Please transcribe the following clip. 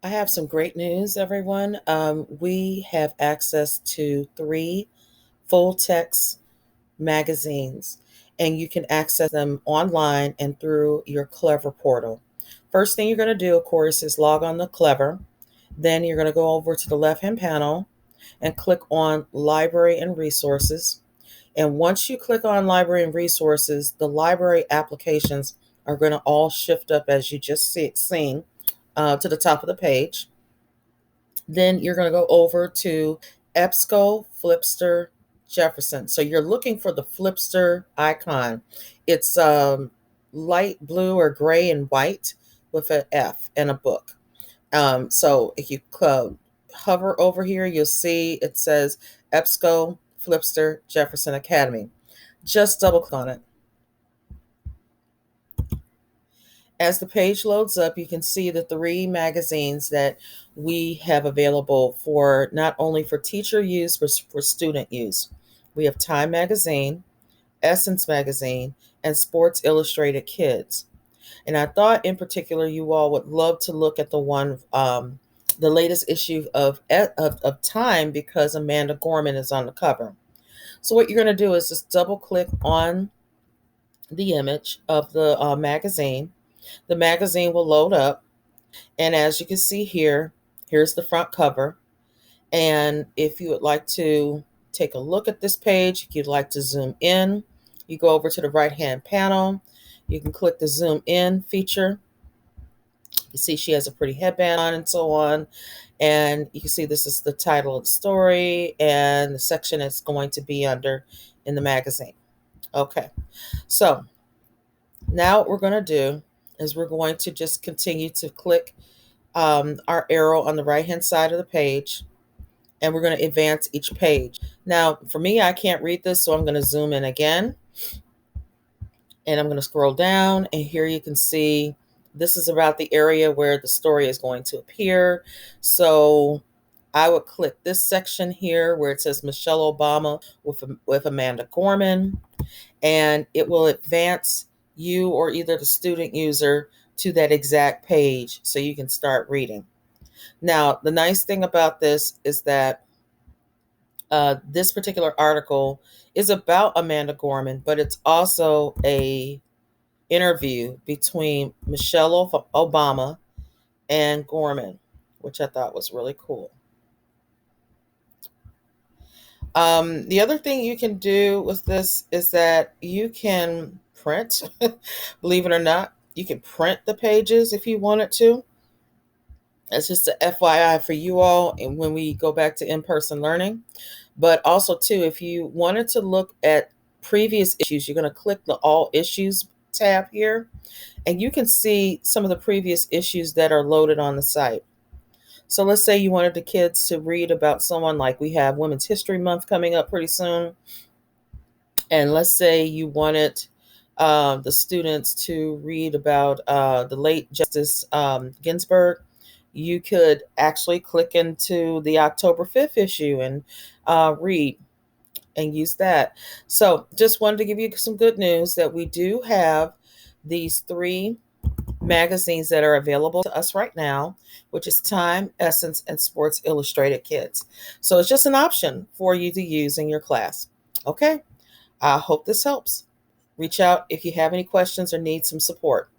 I have some great news, everyone. We have access to three full text magazines, and you can access them online and through your Clever portal. First thing you're going to do, of course, is log on to Clever. Then you're going to go over to the left hand panel and click on Library and Resources. And once you click on Library and Resources, the library applications are going to all shift up as you just seen to the top of the page. Then you're going to go over to EBSCO, Flipster, Jefferson. So you're looking for the Flipster icon. It's light blue or gray and white with an F and a book. So if you hover over here, you'll see it says EBSCO, Flipster, Jefferson Academy. Just double click on it. As the page loads up, you can see the three magazines that we have available for not only for teacher use, but for student use. We have Time Magazine, Essence Magazine, and Sports Illustrated Kids. And I thought in particular you all would love to look at the latest issue of Time because Amanda Gorman is on the cover. So what you're going to do is just double click on the image of the magazine. The magazine will load up, and as you can see here, here's the front cover. And if you would like to take a look at this page, if you'd like to zoom in, you go over to the right hand panel. You can click the zoom in feature. You see she has a pretty headband on and so on. And you can see this is the title of the story and the section it's going to be under in the magazine. Okay, so now what we're going to do is we're going to just continue to click our arrow on the right hand side of the page, and we're going to advance each page. Now, for me, I can't read this, so I'm going to zoom in again, and I'm going to scroll down, and here you can see this is about the area where the story is going to appear. So I would click this section here where it says Michelle Obama with Amanda Gorman, and it will advance you or either the student user to that exact page so you can start reading. Now, the nice thing about this is that this particular article is about Amanda Gorman, but it's also a interview between Michelle Obama and Gorman, which I thought was really cool. The other thing you can do with this is that you can print, believe it or not, you can print the pages if you wanted to. That's just a FYI for you all, and when we go back to in-person learning. But also, too, if you wanted to look at previous issues, you're going to click the All Issues tab here, and you can see some of the previous issues that are loaded on the site. So let's say you wanted the kids to read about someone, like we have Women's History Month coming up pretty soon. And let's say you wanted the students to read about the late Justice Ginsburg. You could actually click into the October 5th issue and read and use that. So just wanted to give you some good news that we do have these three magazines that are available to us right now, which is Time, Essence, and Sports Illustrated Kids. So it's just an option for you to use in your class. Okay, I hope this helps. Reach out if you have any questions or need some support.